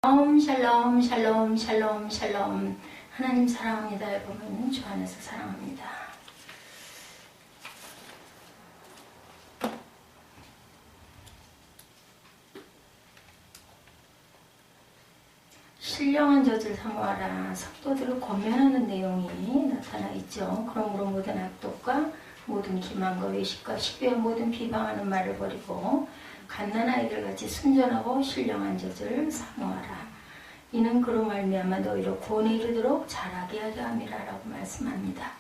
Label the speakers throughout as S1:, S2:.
S1: 샬롬 샬롬 샬롬 샬롬. 하나님 사랑합니다. 여러분 주 안에서 사랑합니다. 신령한 젖을 사모하라. 성도들을 권면하는 내용이 나타나 있죠. 그러므로 모든 악독과 모든 기만과 외식과 시기와 모든 비방하는 말을 버리고 갓난아이들 같이 순전하고 신령한 젖을 사모하라. 이는 그로 말미암아 너희로 구원에 이르도록 자라게 하려 함이라라고 말씀합니다.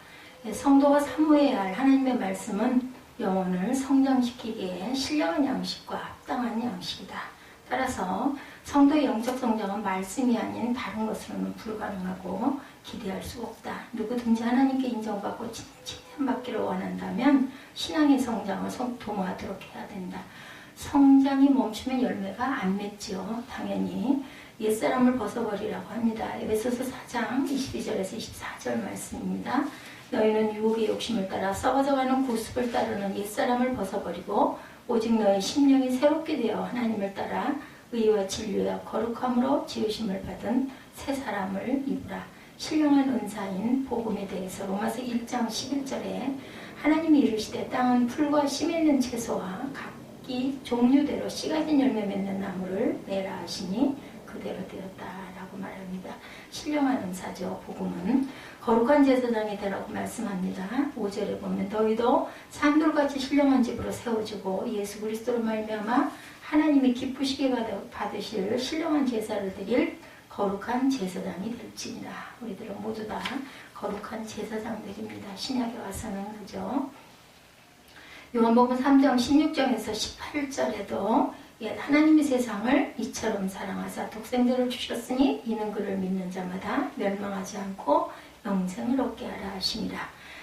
S1: 성도가 사모해야 할 하나님의 말씀은 영혼을 성장시키기에 신령한 양식과 합당한 양식이다. 따라서 성도의 영적 성장은 말씀이 아닌 다른 것으로는 불가능하고 기대할 수 없다. 누구든지 하나님께 인정받고 칭찬받기를 원한다면 신앙의 성장을 도모하도록 해야 된다. 성장이 멈추면 열매가 안 맺지요. 당연히 옛사람을 벗어버리라고 합니다. 에베소서 4장 22절에서 24절 말씀입니다. 너희는 유혹의 욕심을 따라 썩어져가는 구습을 따르는 옛사람을 벗어버리고 오직 너희 심령이 새롭게 되어 하나님을 따라 의와 진리와 거룩함으로 지으심을 받은 새 사람을 입으라. 신령한 은사인 복음에 대해서 로마서 1장 11절에 하나님이 이르시되 땅은 풀과 씨 맺는 채소와 각기 종류대로 씨 가진 열매 맺는 나무를 내라 하시니 그대로 되었다라고 말합니다. 신령한 은사죠. 복음은 거룩한 제사장이 되라고 말씀합니다. 5절에 보면 너희도 산돌같이 신령한 집으로 세워지고 예수 그리스도로 말미암아 하나님이 기쁘시게 받으실 신령한 제사를 드릴 거룩한 제사장이 될지니라. 우리들은 모두 다 거룩한 제사장들입니다. 신약에 와서는 그죠. 요한복음 3장 16절에서 18절에도 하나님이 세상을 이처럼 사랑하사 독생자를 주셨으니 이는 그를 믿는 자마다 멸망하지 않고 영생을 얻게 하라 하심이라.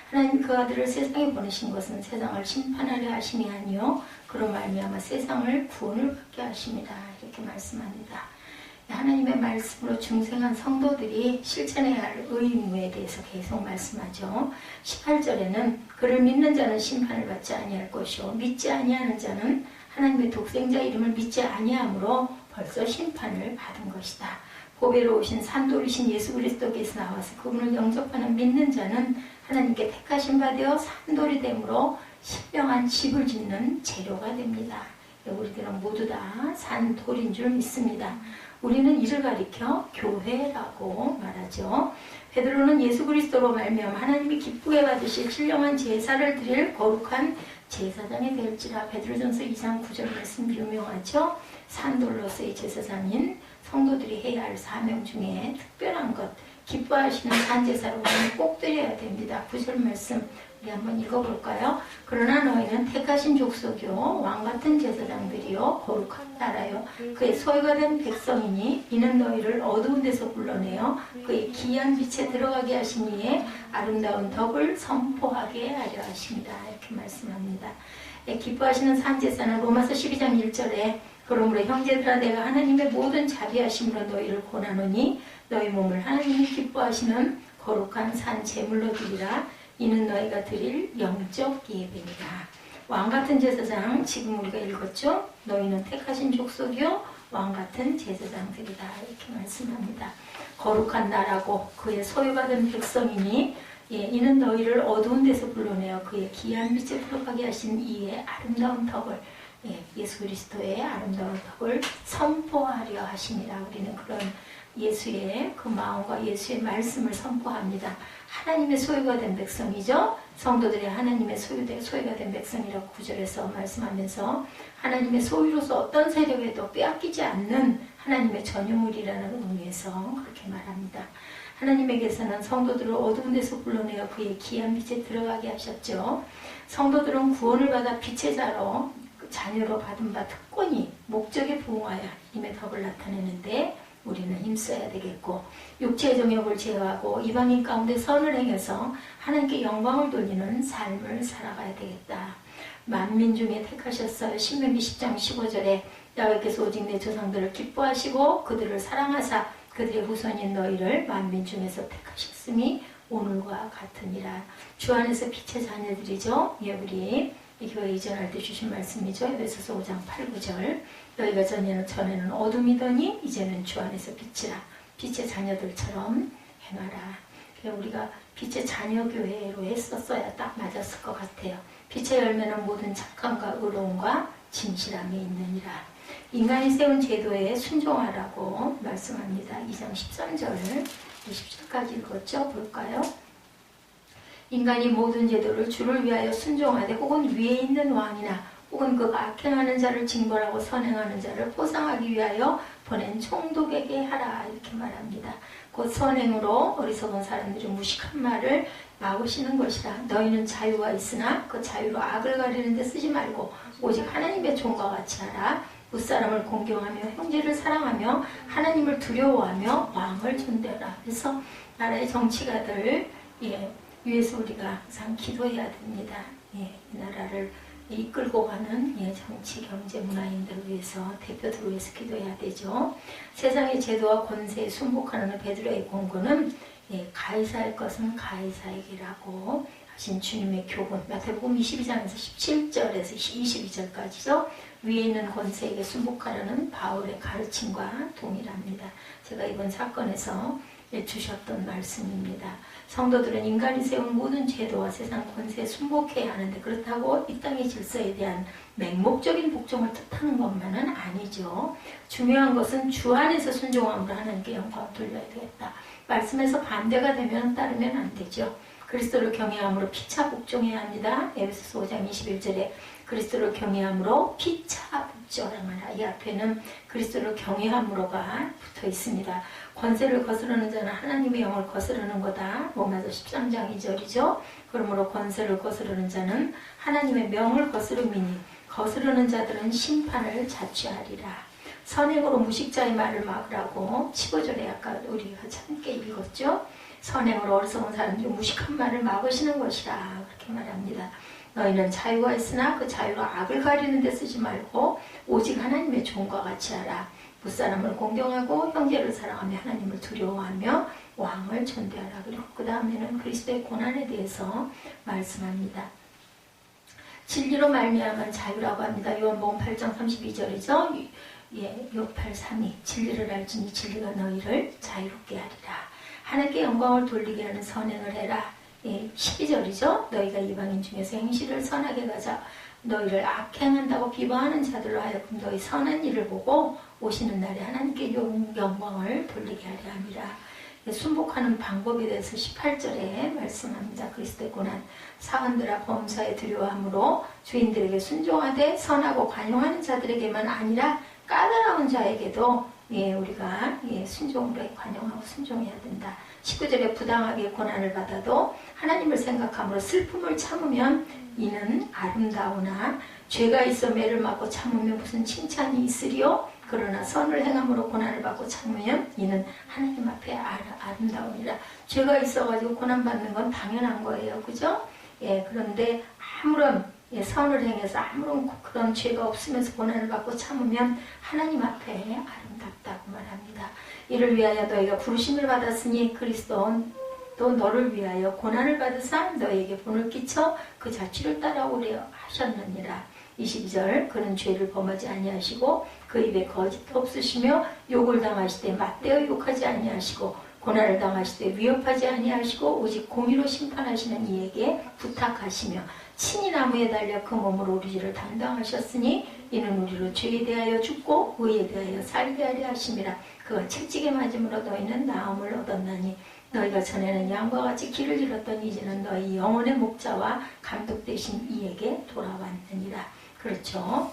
S1: 하나님 그 아들을 세상에 보내신 것은 세상을 심판하려 하심이 아니요 그로 말미암아 세상을 구원을 받게 하심이라. 이렇게 말씀합니다. 하나님의 말씀으로 중생한 성도들이 실천해야 할 의무에 대해서 계속 말씀하죠. 18절에는 그를 믿는 자는 심판을 받지 아니할 것이요 믿지 아니하는 자는 하나님의 독생자 이름을 믿지 아니하므로 벌써 심판을 받은 것이다. 보배로 오신 산돌이신 예수 그리스도께서 나와서 그분을 영접하는 믿는 자는 하나님께 택하신 바 되어 산돌이 되므로 신령한 집을 짓는 재료가 됩니다. 우리들은 모두 다 산돌인 줄 믿습니다. 우리는 이를 가리켜 교회라고 말하죠. 베드로는 예수 그리스도로 말미암아 하나님이 기쁘게 받으실 신령한 제사를 드릴 거룩한 제사장이 될지라. 베드로전서 2장 9절 말씀 유명하죠. 산돌로서의 제사장인 성도들이 해야 할 사명 중에 특별한 것, 기뻐하시는 산제사로 우리는 꼭 드려야 됩니다. 9절 말씀 우리 한번 읽어볼까요? 그러나 너희는 택하신 족속이요 왕같은 제사장들이요 거룩한 나라요 그의 소유가 된 백성이니 이는 너희를 어두운 데서 불러내어 그의 기이한 빛에 들어가게 하신 이에 아름다운 덕을 선포하게 하려 하십니다. 이렇게 말씀합니다. 기뻐하시는 산제사는 로마서 12장 1절에 그러므로 형제들아 내가 하나님의 모든 자비하심으로 너희를 권하노니 너희 몸을 하나님이 기뻐하시는 거룩한 산 제물로 드리라. 이는 너희가 드릴 영적 예배니라. 왕같은 제사장 지금 우리가 읽었죠. 너희는 택하신 족속이요 왕같은 제사장들이다. 이렇게 말씀합니다. 거룩한 나라고 그의 소유받은 백성이니 이는 너희를 어두운 데서 불러내어 그의 기이한 빛에 들어가게 하신 이의 아름다운 덕을 예수 그리스도의 아름다운 덕을 선포하려 하시니라. 우리는 그런 예수의 그 마음과 예수의 말씀을 선포합니다. 하나님의 소유가 된 백성이죠. 성도들이 하나님의 소유가 된 백성이라고 9절에서 말씀하면서 하나님의 소유로서 어떤 세력에도 빼앗기지 않는 하나님의 전유물이라는 의미에서 그렇게 말합니다. 하나님에게서는 성도들을 어두운 데서 불러내어 그의 기이한 빛에 들어가게 하셨죠. 성도들은 구원을 받아 빛의 자녀로 받은 바 특권이 목적에 부응하여 하나님의 덕을 나타내는데 우리는 힘써야 되겠고 육체의 정욕을 제어하고 이방인 가운데 선을 행해서 하나님께 영광을 돌리는 삶을 살아가야 되겠다. 만민 중에 택하셨어요. 신명기 10장 15절에 여호와께서 오직 내 조상들을 기뻐하시고 그들을 사랑하사 그들의 후손인 너희를 만민 중에서 택하셨음이 오늘과 같으니라. 주 안에서 빛의 자녀들이죠. 우리 교회 이전할 때 주신 말씀이죠. 에베소서 5장 8, 9절 너희가 전에는 어둠이더니 이제는 주 안에서 빛이라. 빛의 자녀들처럼 행하라. 우리가 빛의 자녀 교회로 했었어야 딱 맞았을 것 같아요. 빛의 열매는 모든 착함과 의로움과 진실함이 있느니라. 인간이 세운 제도에 순종하라고 말씀합니다. 2장 13절, 20절까지 읽었죠? 볼까요? 인간이 모든 제도를 주를 위하여 순종하되 혹은 위에 있는 왕이나 혹은 그가 악행하는 자를 징벌하고 선행하는 자를 포상하기 위하여 보낸 총독에게 하라. 이렇게 말합니다. 곧 선행으로 어리석은 사람들이 무식한 말을 막으시는 것이라. 너희는 자유가 있으나 그 자유로 악을 가리는 데 쓰지 말고 오직 하나님의 종과 같이 하라. 무사람을 공경하며 형제를 사랑하며 하나님을 두려워하며 왕을 존대하라. 그래서 나라의 정치가들 위해서 우리가 항상 기도해야 됩니다. 이 나라를 이끌고 가는 정치, 경제, 문화인들을 위해서, 대표들을 위해서 기도해야 되죠. 세상의 제도와 권세에 순복하는 베드로의 권고는 가이사의 것은 가이사에게라고 하신 주님의 교훈, 마태복음 22장에서 17절에서 22절까지죠. 위에 있는 권세에게 순복하려는 바울의 가르침과 동일합니다. 제가 이번 사건에서 주셨던 말씀입니다. 성도들은 인간이 세운 모든 제도와 세상 권세에 순복해야 하는데 그렇다고 이 땅의 질서에 대한 맹목적인 복종을 뜻하는 것만은 아니죠. 중요한 것은 주 안에서 순종함으로 하나님께 영광을 돌려야 되겠다. 말씀에서 반대가 되면 따르면 안 되죠. 그리스도를 경외함으로 피차 복종해야 합니다. 에베소서 5장 21절에 그리스도를 경외함으로 피차 복종하라. 이 앞에는 그리스도를 경외함으로가 붙어 있습니다. 권세를 거스르는 자는 하나님의 영을 거스르는 거다. 로마서 13장 2절이죠. 그러므로 권세를 거스르는 자는 하나님의 명을 거스름이니 거스르는 자들은 심판을 자취하리라. 선행으로 무식자의 말을 막으라고 15절에 아까 우리가 함께 읽었죠. 선행으로 어리석은 사람들이 무식한 말을 막으시는 것이라 그렇게 말합니다. 너희는 자유가 있으나 그 자유로 악을 가리는 데 쓰지 말고 오직 하나님의 종과 같이 하라. 무사람을 공경하고 형제를 사랑하며 하나님을 두려워하며 왕을 존대하라. 그리고 그 다음에는 그리스도의 고난에 대해서 말씀합니다. 진리로 말미암은 자유라고 합니다. 요한복음 8장 32절이죠. 683이 진리를 알지니 진리가 너희를 자유롭게 하리라. 하나님께 영광을 돌리게 하는 선행을 해라. 12절이죠. 너희가 이방인 중에서 행실을 선하게 가자. 너희를 악행한다고 비방하는 자들로 하여금 너희 선한 일을 보고 오시는 날에 하나님께 영광을 돌리게 하려 함이라. 순복하는 방법에 대해서 18절에 말씀합니다. 그리스도의 고난 사관들아 범사에 두려워함으로 주인들에게 순종하되 선하고 관용하는 자들에게만 아니라 까다로운 자에게도 우리가 순종으로 관용하고 순종해야 된다. 19절에 부당하게 고난을 받아도 하나님을 생각함으로 슬픔을 참으면 이는 아름다우나 죄가 있어 매를 맞고 참으면 무슨 칭찬이 있으리요? 그러나 선을 행함으로 고난을 받고 참으면 이는 하나님 앞에 아름다우니라. 죄가 있어가지고 고난받는 건 당연한 거예요. 그죠? 그런데 아무런 선을 행해서 아무런 그런 죄가 없으면서 고난을 받고 참으면 하나님 앞에 아름답다고 말합니다. 이를 위하여 너희가 부르심을 받았으니 그리스도 또 너를 위하여 고난을 받으사 너희에게 본을 끼쳐 그 자취를 따라오려 하셨느니라. 22절 그는 죄를 범하지 아니하시고 그 입에 거짓도 없으시며 욕을 당하시되 맞대어 욕하지 아니하시고 고난을 당하시되 위협하지 아니하시고 오직 공의로 심판하시는 이에게 부탁하시며 친히 나무에 달려 그 몸으로 우리 죄를 담당하셨으니 이는 우리로 죄에 대하여 죽고 의에 대하여 살게 하려 하심이라. 그가 채찍에 맞음으로 너희는 나음을 얻었나니 너희가 전에는 양과 같이 길을 잃었던 이제는 너희 영혼의 목자와 감독 되신 이에게 돌아왔느니라. 그렇죠.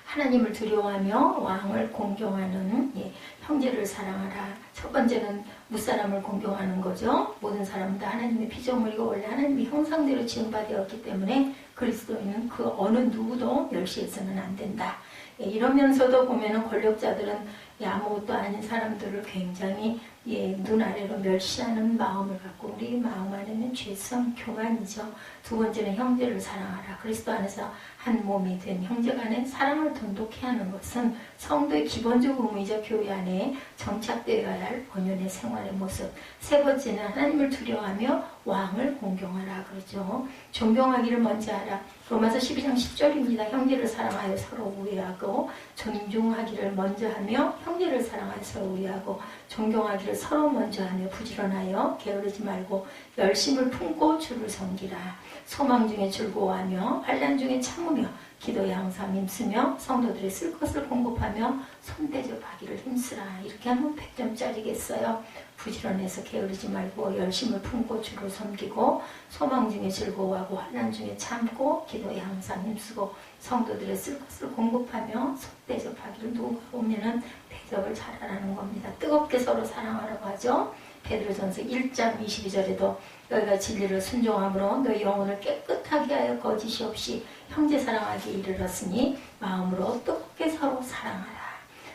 S1: 하나님을 두려워하며 왕을 공경하는 형제를 사랑하라. 첫 번째는 무사람을 공경하는 거죠. 모든 사람은 다 하나님의 피조물이고 원래 하나님의 형상대로 지음받았기 때문에 그리스도인은 그 어느 누구도 멸시해서는 안 된다. 이러면서도 보면은 권력자들은 아무것도 아닌 사람들을 굉장히 눈 아래로 멸시하는 마음을 갖고 우리 마음 안에는 죄성, 교만이죠. 두 번째는 형제를 사랑하라. 그리스도 안에서 한 몸이 된 형제간의 사랑을 돈독히 하는 것은 성도의 기본적 의무이자 교회 안에 정착되어야 할 본연의 생활의 모습. 세 번째는 하나님을 두려워하며 왕을 공경하라 그러죠. 존경하기를 먼저 하라. 로마서 12장 10절입니다. 형제를 사랑하여 서로 우애하고 존중하기를 먼저 하며 형제를 사랑하여 서로 우애하고 존경하기를 서로 먼저 하며 부지런하여 게으르지 말고 열심을 품고 주를 섬기라. 소망 중에 즐거워하며 환난 중에 참으며 기도에 항상 힘쓰며 성도들의 쓸 것을 공급하며 손대접하기를 힘쓰라. 이렇게 하면 100점짜리겠어요. 부지런해서 게으르지 말고 열심을 품고 주를 섬기고 소망 중에 즐거워하고 환난 중에 참고 기도에 항상 힘쓰고 성도들의 쓸 것을 공급하며 손대접하기를 누가 보면은 대접을 잘하라는 겁니다. 뜨겁게 서로 사랑하라고 하죠. 베드로전서 1장 22절에도 너희가 진리를 순종함으로 너희 영혼을 깨끗하게 하여 거짓이 없이 형제 사랑하기에 이르렀으니 마음으로 뜨겁게 서로 사랑하라.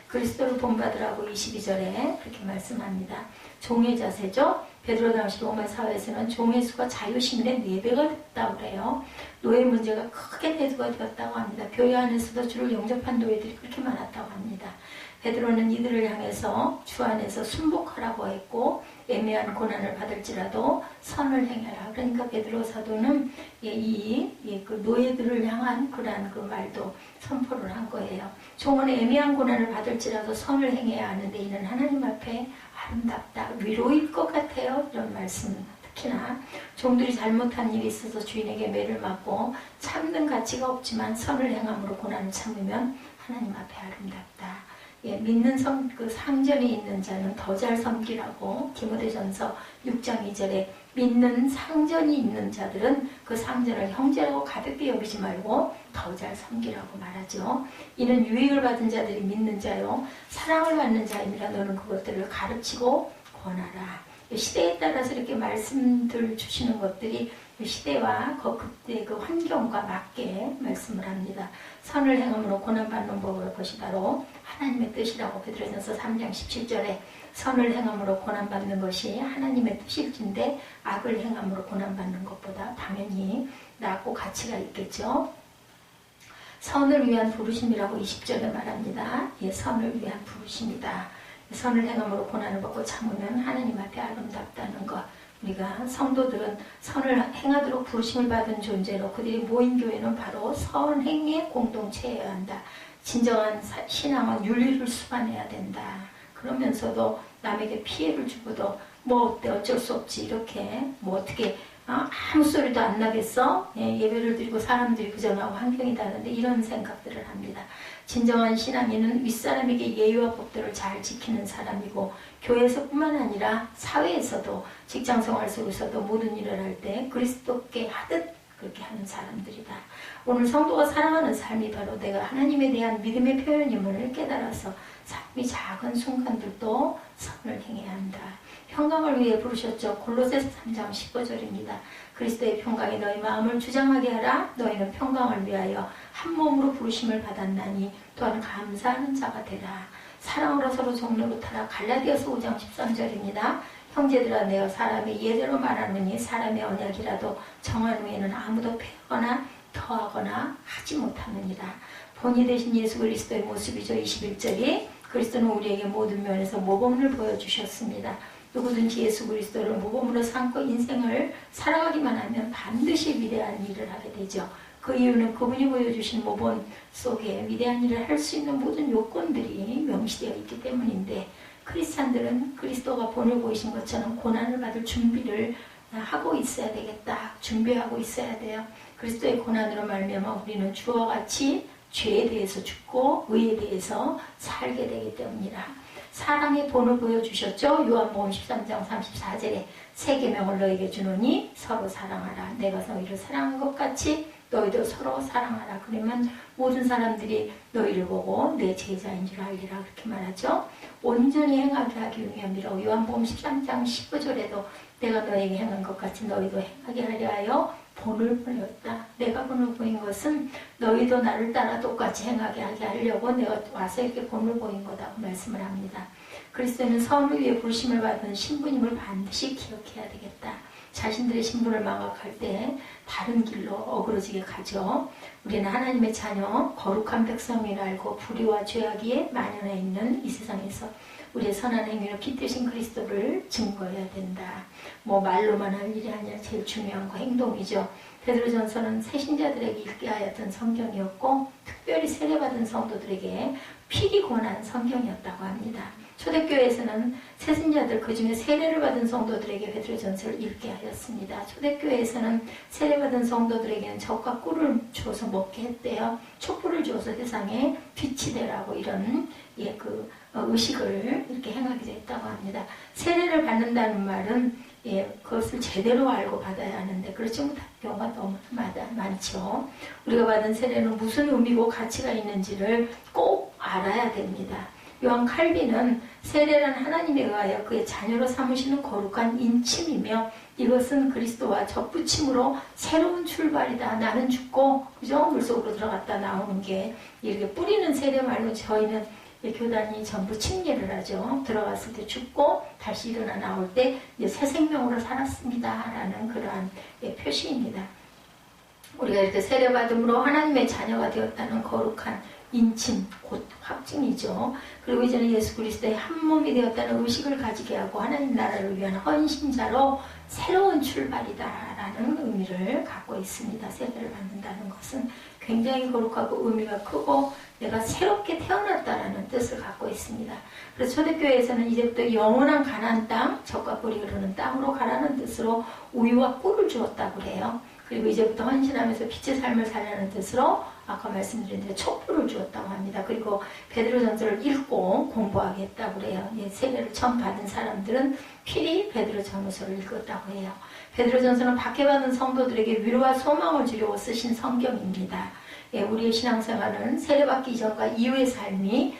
S1: 그리스도를 본받으라고 22절에 그렇게 말씀합니다. 종의 자세죠. 베드로 당시 로마 사회에서는 종의 수가 자유시민의 4배가 됐다고 그래요. 노예 문제가 크게 대두가 되었다고 합니다. 교회 안에서도 주를 영접한 노예들이 그렇게 많았다고 합니다. 베드로는 이들을 향해서 주 안에서 순복하라고 했고 애매한 고난을 받을지라도 선을 행해라. 그러니까 베드로 사도는 그 노예들을 향한 그러한 그 말도 선포를 한 거예요. 종은 애매한 고난을 받을지라도 선을 행해야 하는데 이는 하나님 앞에 아름답다. 위로일 것 같아요. 이런 말씀. 특히나 종들이 잘못한 일이 있어서 주인에게 매를 맞고 참는 가치가 없지만 선을 행함으로 고난을 참으면 하나님 앞에 아름답다. 믿는 그 상전이 있는 자는 더 잘 섬기라고 디모데전서 6장 2절에 믿는 상전이 있는 자들은 그 상전을 형제라고 가볍게 여기지 말고 더 잘 섬기라고 말하죠. 이는 유익을 받은 자들이 믿는 자요 사랑을 받는 자입니다. 너는 그것들을 가르치고 권하라. 시대에 따라서 이렇게 말씀들 주시는 것들이 시대와 그때 그 환경과 맞게 말씀을 합니다. 선을 행함으로 고난받는 법을 그것이 바로 하나님의 뜻이라고 베드로전서 3장 17절에 선을 행함으로 고난받는 것이 하나님의 뜻일진데 악을 행함으로 고난받는 것보다 당연히 낫고 가치가 있겠죠. 선을 위한 부르심이라고 20절에 말합니다. 선을 위한 부르심이다. 선을 행함으로 고난을 받고 참으면 하나님 앞에 아름답다는 것. 우리가 성도들은 선을 행하도록 부르심을 받은 존재로 그들이 모인 교회는 바로 선행의 공동체여야 한다. 진정한 신앙은 윤리를 수반해야 된다. 그러면서도 남에게 피해를 주고도 뭐 어때 어쩔 수 없지 이렇게 뭐 어떻게 아무 소리도 안 나겠어? 예배를 드리고 사람들이 그저나고 환경이 다른데 이런 생각들을 합니다. 진정한 신앙인은 윗사람에게 예의와 법도를 잘 지키는 사람이고 교회에서뿐만 아니라 사회에서도 직장생활 속에서도 모든 일을 할 때 그리스도께 하듯 그렇게 하는 사람들이다. 오늘 성도가 살아가는 삶이 바로 내가 하나님에 대한 믿음의 표현임을 깨달아서 삶이 작은 순간들도 선을 행해야 한다. 평강을 위해 부르셨죠. 골로새서 3장 15절입니다. 그리스도의 평강이 너희 마음을 주장하게 하라. 너희는 평강을 위하여 한 몸으로 부르심을 받았나니 또한 감사하는 자가 되라. 사랑으로 서로 종로로 타라. 갈라디아서 5장 13절입니다. 형제들아 내가 사람의 예대로 말하느니 사람의 언약이라도 정한 후에는 아무도 패거나 더하거나 하지 못하느니라. 본이 되신 예수 그리스도의 모습이죠. 21절이 그리스도는 우리에게 모든 면에서 모범을 보여주셨습니다. 누구든지 예수 그리스도를 모범으로 삼고 인생을 살아가기만 하면 반드시 위대한 일을 하게 되죠. 그 이유는 그분이 보여주신 모범 속에 위대한 일을 할 수 있는 모든 요건들이 명시되어 있기 때문인데 크리스찬들은 그리스도가 본을 보이신 것처럼 고난을 받을 준비를 하고 있어야 되겠다. 준비하고 있어야 돼요. 그리스도의 고난으로 말미암아 우리는 주와 같이 죄에 대해서 죽고 의에 대해서 살게 되기 때문이라. 사랑의 본을 보여주셨죠. 요한복음 13장 34절에 새 계명을 너에게 주노니 서로 사랑하라. 내가 너희를 사랑한 것 같이 너희도 서로 사랑하라. 그러면 모든 사람들이 너희를 보고 내 제자인 줄 알리라. 그렇게 말하죠. 온전히 행하게 하기 위함이라고 요한복음 13장 19절에도 내가 너에게 행한 것 같이 너희도 행하게 하려 하여 본을 보였다. 내가 본을 보인 것은 너희도 나를 따라 똑같이 행하게 하게 하려고 내가 와서 이렇게 본을 보인 거다고 말씀을 합니다. 그리스도는 선을 위해 부르심을 받은 신부님을 반드시 기억해야 되겠다. 자신들의 신분을 망각할 때 다른 길로 어그러지게 가죠. 우리는 하나님의 자녀, 거룩한 백성을 알고 불의와 죄악이 만연해 있는 이 세상에서 우리의 선한 행위로 빗대신 그리스도를 증거해야 된다. 뭐 말로만 할 일이 아니라 제일 중요한 거 행동이죠. 베드로전서는 새신자들에게 읽게 하였던 성경이었고 특별히 세례받은 성도들에게 필히 권한 성경이었다고 합니다. 초대교회에서는 새신자들 그중에 세례를 받은 성도들에게 베드로전서를 읽게 하였습니다. 초대교회에서는 세례받은 성도들에게는 젖과 꿀을 주어서 먹게 했대요. 촛불을 주어서 세상에 빛이 되라고 이런 의식을 이렇게 행하게 됐다고 합니다. 세례를 받는다는 말은 그것을 제대로 알고 받아야 하는데 그렇지 못한 경우가 너무 많죠. 우리가 받은 세례는 무슨 의미고 가치가 있는지를 꼭 알아야 됩니다. 요한 칼빈은 세례란 하나님에 의하여 그의 자녀로 삼으시는 거룩한 인침이며 이것은 그리스도와 접붙임으로 새로운 출발이다. 나는 죽고 그죠? 물속으로 들어갔다 나오는 게 이렇게 뿌리는 세례 말로 저희는 교단이 전부 침례를 하죠. 들어갔을 때 죽고 다시 일어나 나올 때 이제 새 생명으로 살았습니다. 라는 그러한 표시입니다. 우리가 이렇게 세례받음으로 하나님의 자녀가 되었다는 거룩한 인침, 곧 확증이죠. 그리고 이제는 예수 그리스도의 한 몸이 되었다는 의식을 가지게 하고 하나님 나라를 위한 헌신자로 새로운 출발이다라는 의미를 갖고 있습니다. 세례를 받는다는 것은 굉장히 거룩하고 의미가 크고 내가 새롭게 태어났다라는 뜻을 갖고 있습니다. 그래서 초대교회에서는 이제부터 영원한 가나안 땅, 젖과 꿀이 흐르는 땅으로 가라는 뜻으로 우유와 꿀을 주었다고 그래요. 그리고 이제부터 헌신하면서 빛의 삶을 살려는 뜻으로 아까 말씀드린 대로 촛불을 주었다고 합니다. 그리고 베드로전서를 읽고 공부하게 했다고 그래요. 세례를 처음 받은 사람들은 필히 베드로전서를 읽었다고 해요. 베드로전서는 박해받은 성도들에게 위로와 소망을 주려고 쓰신 성경입니다. 우리의 신앙생활은 세례받기 이전과 이후의 삶이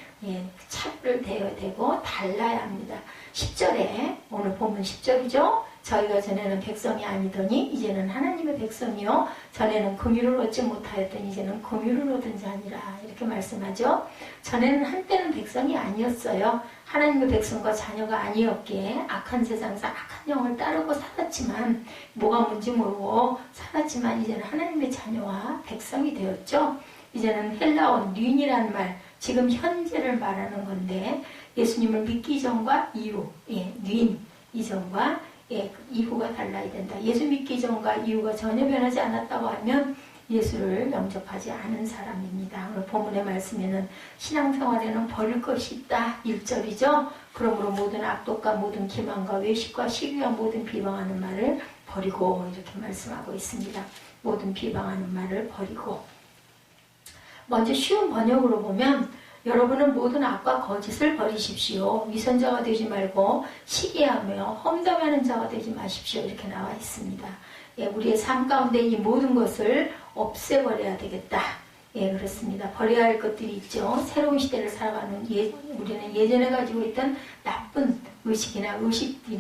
S1: 차별되어야 되고 달라야 합니다. 10절에 오늘 본문 10절이죠. 저희가 전에는 백성이 아니더니 이제는 하나님의 백성이요 전에는 긍휼을 얻지 못하였더니 이제는 긍휼을 얻은 자니라 이렇게 말씀하죠. 전에는 한때는 백성이 아니었어요. 하나님의 백성과 자녀가 아니었기에 악한 세상에서 악한 영을 따르고 살았지만 뭐가 뭔지 모르고 살았지만 이제는 하나님의 자녀와 백성이 되었죠. 이제는 헬라어 륜이라는 말 지금 현재를 말하는 건데 예수님을 믿기 전과 이후 륜 이전과 이후가 달라야 된다. 예수 믿기 전과 이후가 전혀 변하지 않았다고 하면 예수를 영접하지 않은 사람입니다. 오늘 본문의 말씀에는 신앙생활에는 버릴 것이 있다. 1절이죠. 그러므로 모든 악독과 모든 기만과 외식과 시기와 모든 비방하는 말을 버리고 이렇게 말씀하고 있습니다. 모든 비방하는 말을 버리고 먼저 쉬운 번역으로 보면 여러분은 모든 악과 거짓을 버리십시오. 위선자가 되지 말고 시기하며 험담하는 자가 되지 마십시오. 이렇게 나와 있습니다. 우리의 삶 가운데 이 모든 것을 없애버려야 되겠다. 그렇습니다. 버려야 할 것들이 있죠. 새로운 시대를 살아가는 우리는 예전에 가지고 있던 나쁜 의식이나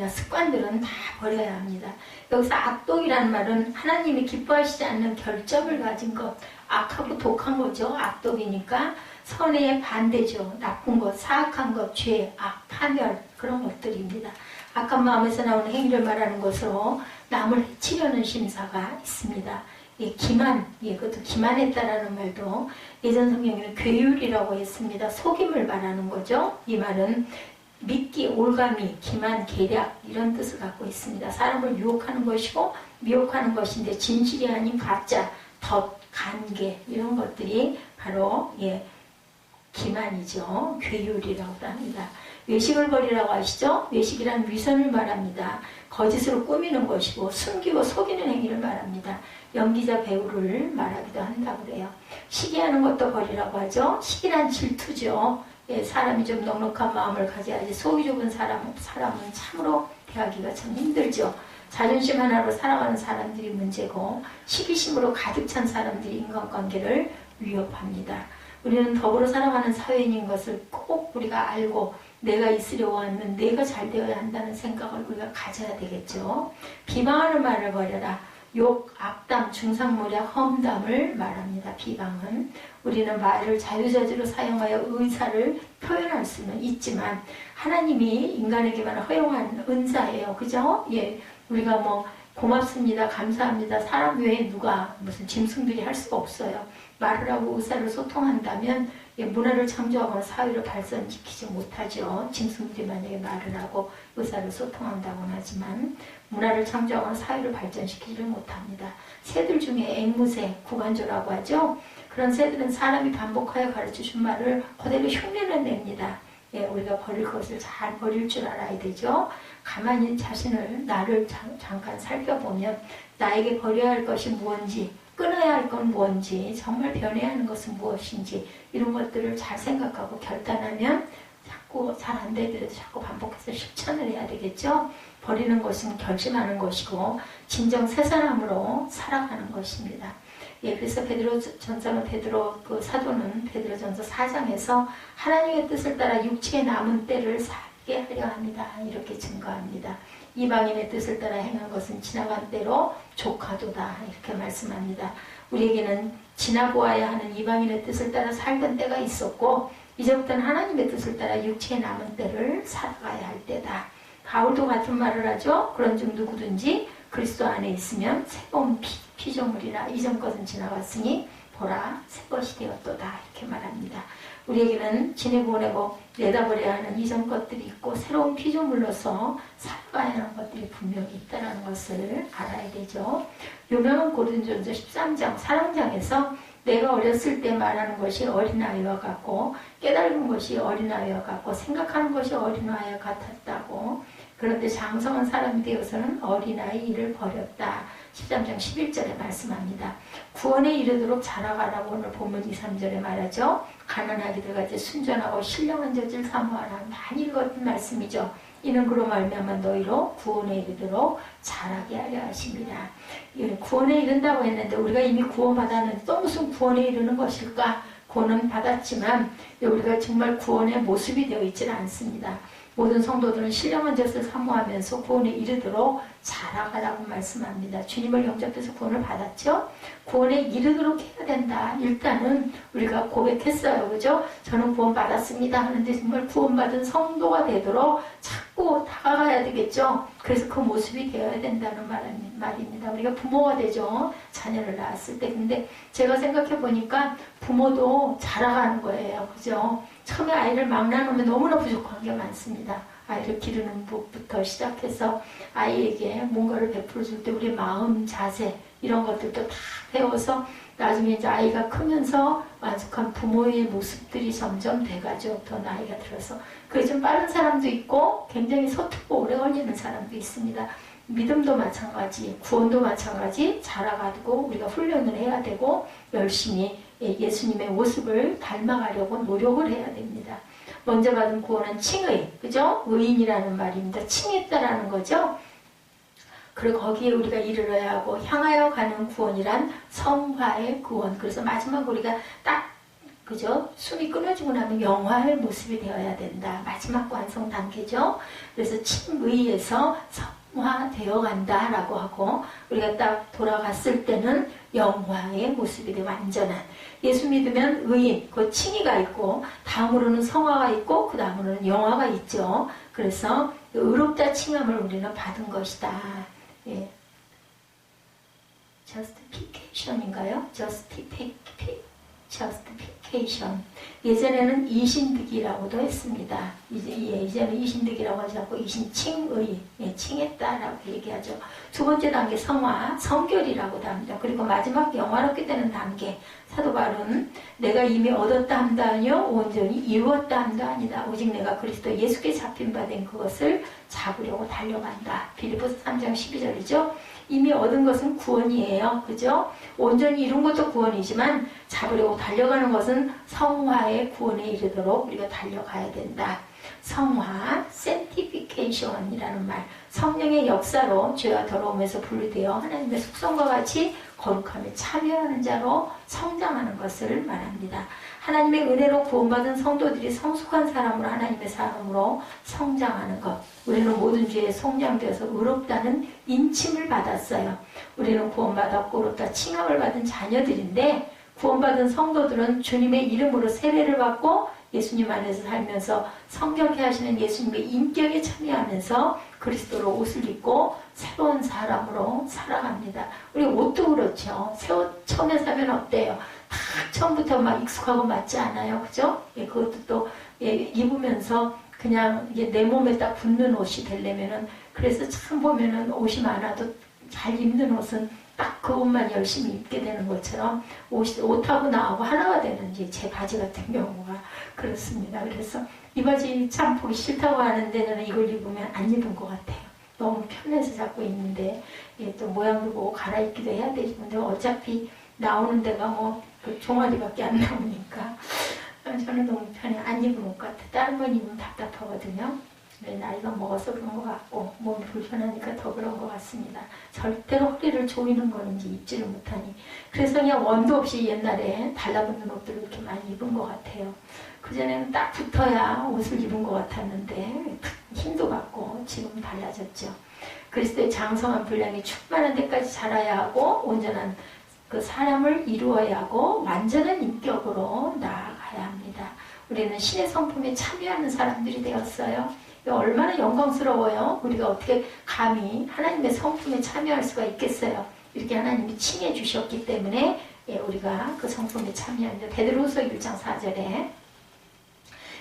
S1: 습관들은 다 버려야 합니다. 여기서 악독이라는 말은 하나님이 기뻐하시지 않는 결점을 가진 것, 악하고 독한 거죠. 악독이니까 선의 반대죠. 나쁜 것, 사악한 것, 죄, 악, 파멸 그런 것들입니다. 악한 마음에서 나오는 행위를 말하는 것으로 남을 해치려는 심사가 있습니다. 기만, 그것도 기만했다라는 말도 예전 성경에는 괴율이라고 했습니다. 속임을 말하는 거죠. 이 말은 믿기, 올가미, 기만, 계략 이런 뜻을 갖고 있습니다. 사람을 유혹하는 것이고 미혹하는 것인데 진실이 아닌 가짜, 덧, 관계 이런 것들이 바로 기만이죠. 괴율이라고 합니다. 외식을 버리라고 하시죠. 외식이란 위선을 말합니다. 거짓으로 꾸미는 것이고 숨기고 속이는 행위를 말합니다. 연기자 배우를 말하기도 한다고 그래요. 시기하는 것도 버리라고 하죠. 시기란 질투죠. 사람이 좀 넉넉한 마음을 가져야지 속이 좁은 사람은 참으로 대하기가 참 힘들죠. 자존심 하나로 살아가는 사람들이 문제고 시기심으로 가득 찬 사람들이 인간관계를 위협합니다. 우리는 더불어 살아가는 사회인인 것을 꼭 우리가 알고 내가 있으려고 하면 내가 잘 되어야 한다는 생각을 우리가 가져야 되겠죠. 비방하는 말을 버려라. 욕, 악담, 중상모략, 험담을 말합니다. 비방은. 우리는 말을 자유자재로 사용하여 의사를 표현할 수는 있지만 하나님이 인간에게만 허용한 은사예요. 그죠? 예, 우리가 뭐 고맙습니다, 감사합니다, 사람 외에 누가 무슨 짐승들이 할 수가 없어요. 말을 하고 의사를 소통한다면 문화를 창조하거나 사회를 발전시키지 못하죠. 짐승들이 만약에 말을 하고 의사를 소통한다고는 하지만 문화를 창조하거나 사회를 발전시키지를 못합니다. 새들 중에 앵무새, 구간조라고 하죠. 그런 새들은 사람이 반복하여 가르쳐준 말을 그대로 흉내를 냅니다. 예, 우리가 버릴 것을 잘 버릴 줄 알아야 되죠. 가만히 자신을, 나를 잠깐 살펴보면 나에게 버려야 할 것이 무엇인지, 끊어야 할 건 무엇인지, 정말 변해야 하는 것은 무엇인지 이런 것들을 잘 생각하고 결단하면 자꾸 잘 안 되더라도 자꾸 반복해서 실천을 해야 되겠죠. 버리는 것은 결심하는 것이고 진정 새 사람으로 살아가는 것입니다. 예, 그래서 베드로전서는 그 사도는 베드로전서 4장에서 하나님의 뜻을 따라 육체의 남은 때를 살게 하려 합니다. 이렇게 증거합니다. 이방인의 뜻을 따라 행한 것은 지나간 때로 족하도다 이렇게 말씀합니다. 우리에게는 지나보아야 하는 이방인의 뜻을 따라 살던 때가 있었고 이제부터는 하나님의 뜻을 따라 육체의 남은 때를 살아가야 할 때다. 바울도 같은 말을 하죠. 그런즉 누구든지 그리스도 안에 있으면 새로운 피조물이라 이전 것은 지나갔으니 보라 새 것이 되었도다 이렇게 말합니다. 우리에게는 지내보내고 내다버려야 하는 이전 것들이 있고 새로운 피조물로서 살아가야 하는 것들이 분명히 있다는 것을 알아야 되죠. 유명한 고린도전서 13장 사랑장에서 내가 어렸을 때 말하는 것이 어린아이와 같고 깨달은 것이 어린아이와 같고 생각하는 것이 어린아이와 같았다고. 그런데 장성한 사람이 되어서는 어린아이 일을 버렸다. 13장 11절에 말씀합니다. 구원에 이르도록 자라가라고 오늘 본문 2, 3절에 말하죠. 가난하기들 같이 순전하고 신령한 젖을 사모하라. 많이 읽었던 말씀이죠. 이는 그로 말미암아 너희로 구원에 이르도록 자라게 하려 하십니다. 구원에 이른다고 했는데 우리가 이미 구원받았는데 또 무슨 구원에 이르는 것일까? 구원은 받았지만 우리가 정말 구원의 모습이 되어 있지는 않습니다. 모든 성도들은 신령한 젖을 사모하면서 구원에 이르도록 자라가라고 말씀합니다. 주님을 영접해서 구원을 받았죠? 구원에 이르도록 해야 된다. 일단은 우리가 고백했어요. 그죠? 저는 구원 받았습니다. 하는데 정말 구원받은 성도가 되도록 자꾸 다가가야 되겠죠? 그래서 그 모습이 되어야 된다는 말입니다. 우리가 부모가 되죠? 자녀를 낳았을 때. 근데 제가 생각해 보니까 부모도 자라가는 거예요. 그죠? 처음에 아이를 막 낳으면 너무나 부족한 게 많습니다. 아이를 기르는 법부터 시작해서 아이에게 뭔가를 베풀어 줄 때 우리 마음, 자세 이런 것들도 다 배워서 나중에 이제 아이가 크면서 완숙한 부모의 모습들이 점점 돼가죠. 더 나이가 들어서. 그게 좀 빠른 사람도 있고 굉장히 서투고 오래 걸리는 사람도 있습니다. 믿음도 마찬가지, 구원도 마찬가지 자라가지고 우리가 훈련을 해야 되고 열심히 예수님의 모습을 닮아가려고 노력을 해야 됩니다. 먼저 받은 구원은 칭의, 그죠? 의인이라는 말입니다. 칭했다라는 거죠. 그리고 거기에 우리가 이르러야 하고 향하여 가는 구원이란 성화의 구원. 그래서 마지막 우리가 딱 그죠? 숨이 끊어지고 나면 영화의 모습이 되어야 된다. 마지막 완성 단계죠. 그래서 칭의에서 성화되어 간다라고 하고 우리가 딱 돌아갔을 때는 영화의 모습이 돼 완전한. 예수 믿으면 의인, 그 칭의가 있고 다음으로는 성화가 있고 그 다음으로는 영화가 있죠. 그래서 의롭다 칭함을 우리는 받은 것이다. 예. justification인가요? justification. 예전에는 이신득이라고도 했습니다. 이제는 이신득이라고 하지 않고 이신칭의, 칭했다라고 얘기하죠. 두 번째 단계 성화, 성결이라고도 합니다. 그리고 마지막 영화롭게 되는 단계, 사도 바울은 내가 이미 얻었다 함다 아니요 온전히 이루었다 함다 아니다. 오직 내가 그리스도 예수께 잡힌 바 된 그것을 잡으려고 달려간다. 빌립보서 3장 12절이죠. 이미 얻은 것은 구원이에요. 그죠? 온전히 이룬 것도 구원이지만 잡으려고 달려가는 것은 성화의 구원에 이르도록 우리가 달려가야 된다. 성화, sanctification 레덴션이라는 말, 성령의 역사로 죄와 더러움에서 분리되어 하나님의 속성과 같이 거룩함에 참여하는 자로 성장하는 것을 말합니다. 하나님의 은혜로 구원받은 성도들이 성숙한 사람으로 하나님의 사람으로 성장하는 것. 우리는 모든 죄에 속량되어서 의롭다는 인침을 받았어요. 우리는 구원받았고 의롭다 칭함을 받은 자녀들인데, 구원받은 성도들은 주님의 이름으로 세례를 받고 예수님 안에서 살면서 성경케 하시는 예수님의 인격에 참여하면서 그리스도로 옷을 입고 새로운 사람으로 살아갑니다. 우리 옷도 그렇죠. 새 옷 처음에 사면 어때요? 다 처음부터 막 익숙하고 맞지 않아요. 그죠? 예, 그것도 또 입으면서 그냥 내 몸에 딱 붙는 옷이 되려면은, 그래서 참 보면은 옷이 많아도 잘 입는 옷은 딱 그 옷만 열심히 입게 되는 것처럼 옷하고 나하고 하나가 되는 제 바지 같은 경우가 그렇습니다. 그래서 이 바지 참 보기 싫다고 하는데 저는 이걸 입으면 안 입은 것 같아요. 너무 편해서 자꾸 입는데, 또 모양도 보고 갈아입기도 해야 되지. 근데 어차피 나오는 데가 그 종아리밖에 안 나오니까 저는 너무 편해. 안 입은 것 같아. 다른 건 입으면 답답하거든요. 나이가 먹어서 그런 것 같고 몸이 불편하니까 더 그런 것 같습니다. 절대로 허리를 조이는 거는 이제 입지를 못하니, 그래서 그냥 원도 없이 옛날에 달라붙는 옷들을 이렇게 많이 입은 것 같아요. 그전에는 딱 붙어야 옷을 입은 것 같았는데 힘도 받고 지금 달라졌죠. 그리스도의 장성한 분량이 충만한 데까지 자라야 하고 온전한 그 사람을 이루어야 하고 완전한 인격으로 나아가야 합니다. 우리는 신의 성품에 참여하는 사람들이 되었어요. 얼마나 영광스러워요. 우리가 어떻게 감히 하나님의 성품에 참여할 수가 있겠어요. 이렇게 하나님이 칭해 주셨기 때문에 우리가 그 성품에 참여합니다. 베드로후서 1장 4절에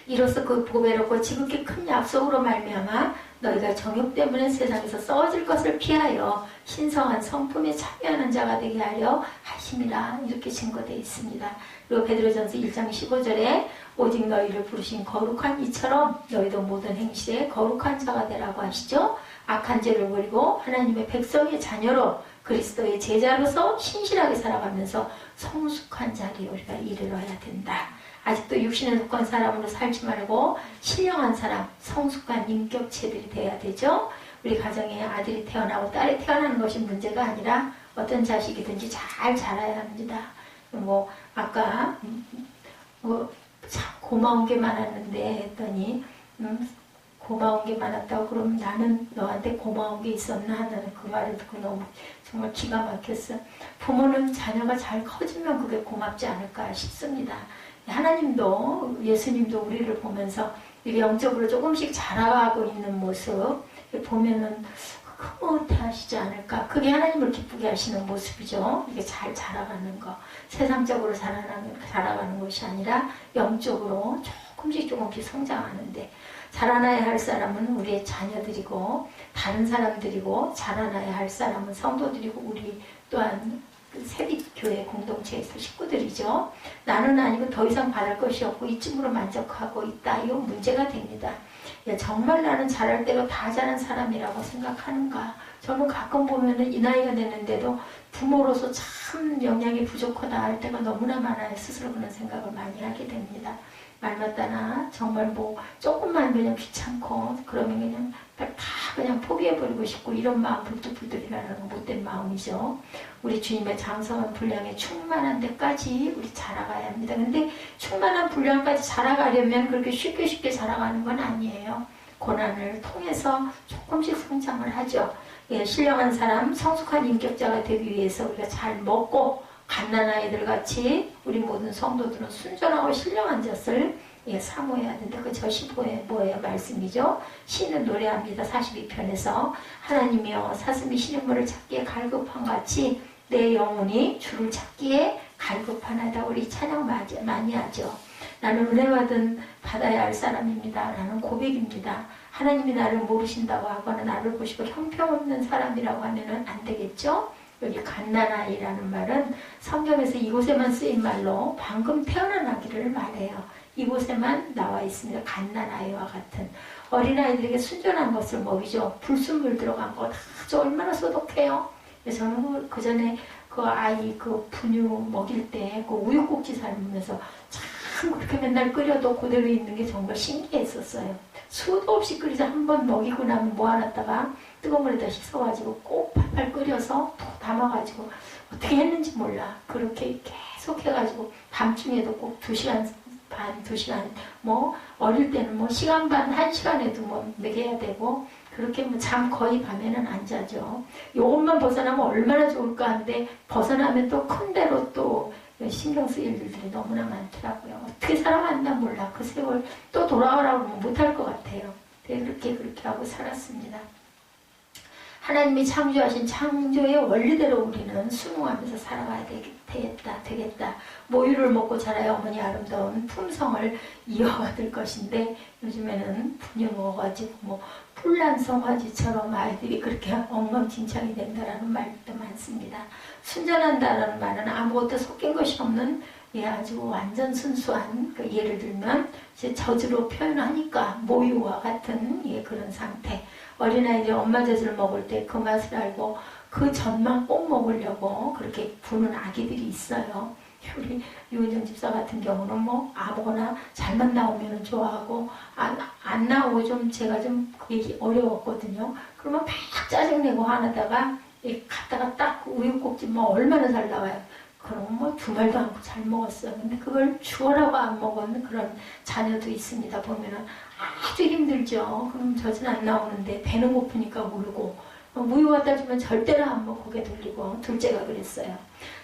S1: 이로써 그 보배롭고 지극히 큰 약속으로 말미암아 너희가 정욕 때문에 세상에서 썩어질 것을 피하여 신성한 성품에 참여하는 자가 되게 하려 하심이라, 이렇게 증거되어 있습니다. 그리고 베드로전서 1장 15절에 오직 너희를 부르신 거룩한 이처럼 너희도 모든 행실에 거룩한 자가 되라고 하시죠. 악한 죄를 버리고 하나님의 백성의 자녀로 그리스도의 제자로서 신실하게 살아가면서 성숙한 자리에 우리가 이르러야 된다. 아직도 육신에 속한 사람으로 살지 말고 신령한 사람, 성숙한 인격체들이 돼야 되죠. 우리 가정에 아들이 태어나고 딸이 태어나는 것이 문제가 아니라 어떤 자식이든지 잘 자라야 합니다. 아까 참 고마운 게 많았는데 했더니 고마운 게 많았다고, 그럼 나는 너한테 고마운 게 있었나 하는 그 말을 듣고 너무 정말 기가 막혔어요. 부모는 자녀가 잘 커지면 그게 고맙지 않을까 싶습니다. 하나님도 예수님도 우리를 보면서 영적으로 조금씩 자라가고 있는 모습 보면은 흐뭇해하시지 않을까. 그게 하나님을 기쁘게 하시는 모습이죠. 이게 잘 자라가는 거, 세상적으로 자라가는 것이 아니라 영적으로 조금씩 성장하는데, 자라나야 할 사람은 우리의 자녀들이고 다른 사람들이고, 자라나야 할 사람은 성도들이고 우리 또한 세빛교회 공동체에서 식구들이죠. 나는 아니고 더 이상 받을 것이 없고 이쯤으로 만족하고 있다. 이건 문제가 됩니다. 정말 나는 잘할 대로 다 잘한 사람이라고 생각하는가. 저는 가끔 보면은 이 나이가 됐는데도 부모로서 참 영향이 부족하다 할 때가 너무나 많아요. 스스로 그런 생각을 많이 하게 됩니다. 말 맞다나 정말 조금만 그냥 귀찮고 그러면 그냥 다 그냥 포기해버리고 싶고, 이런 마음 불뚝불뚝이라는 건 못된 마음이죠. 우리 주님의 장성한 분량에 충만한 데까지 우리 자라가야 합니다. 근데 충만한 분량까지 자라가려면 그렇게 쉽게 자라가는 건 아니에요. 고난을 통해서 조금씩 성장을 하죠. 신령한 사람, 성숙한 인격자가 되기 위해서 우리가 잘 먹고 갓난아이들 같이 우리 모든 성도들은 순전하고 신령한 젖을 사모해야 된다. 그 젖이 뭐예요? 말씀이죠. 시는 노래합니다. 42편에서 하나님이여 사슴이 시냇물을 찾기에 갈급한 같이 내 영혼이 주를 찾기에 갈급하나이다. 우리 찬양 많이 하죠. 나는 은혜 받은 받아야 할 사람입니다. 라는 고백입니다. 하나님이 나를 모르신다고 하거나 나를 보시고 형편없는 사람이라고 하면 안 되겠죠? 여기 갓난아이라는 말은 성경에서 이곳에만 쓰인 말로 방금 태어난 아기를 말해요. 이곳에만 나와 있습니다. 갓난아이와 같은 어린아이들에게 순전한 것을 먹이죠. 불순물 들어간 거 다 얼마나 소독해요. 저는 그 전에 그 아이 그 분유 먹일 때 그 우유꼭지 삶으면서 참 그렇게 맨날 끓여도 그대로 있는 게 정말 신기했었어요. 수도 없이 끓이자 한 번 먹이고 나면 모아놨다가 뜨거운 물에다 씻어가지고 꼭 팔팔 끓여서 또 담아가지고 어떻게 했는지 몰라. 그렇게 계속 해가지고 밤중에도 꼭 2시간 반, 2시간, 뭐 어릴 때는 뭐 시간 반, 1시간에도 뭐 먹여야 되고 그렇게 뭐 잠 거의 밤에는 안 자죠. 요것만 벗어나면 얼마나 좋을까 하는데 벗어나면 또 큰 대로 또 신경 쓰일 일들이 너무나 많더라고요. 어떻게 살아갔나 몰라. 그 세월 또 돌아오라고 하면 못할 것 같아요. 그렇게 하고 살았습니다. 하나님이 창조하신 창조의 원리대로 우리는 순응하면서 살아가야 되겠다. 모유를 먹고 자라야 어머니 아름다운 품성을 이어받을 것인데 요즘에는 분유 먹어가지고 뭐 풀란성화지처럼 아이들이 그렇게 엉망진창이 된다라는 말도 많습니다. 순전한다라는 말은 아무것도 섞인 것이 없는 아주 완전 순수한 예를 들면 이제 젖으로 표현하니까 모유와 같은 그런 상태. 어린아이들이 엄마 젖을 먹을 때 그 맛을 알고 그 젖만 꼭 먹으려고 그렇게 부는 아기들이 있어요. 우리 유은정 집사 같은 경우는 뭐 아무거나 잘만 나오면 좋아하고 안 나오고 제가 그게 어려웠거든요. 그러면 막 짜증내고 화나다가 갔다가 딱 우유꼭지 뭐 얼마나 잘 나와요. 그럼 뭐 2말도 않고 잘 먹었어요. 근데 그걸 주어라고 안 먹은 그런 자녀도 있습니다. 보면은 아주 힘들죠. 그럼 젖은 안 나오는데 배는 고프니까 울고 무유 갖다 주면 절대로 안 먹고 고개 돌리고 둘째가 그랬어요.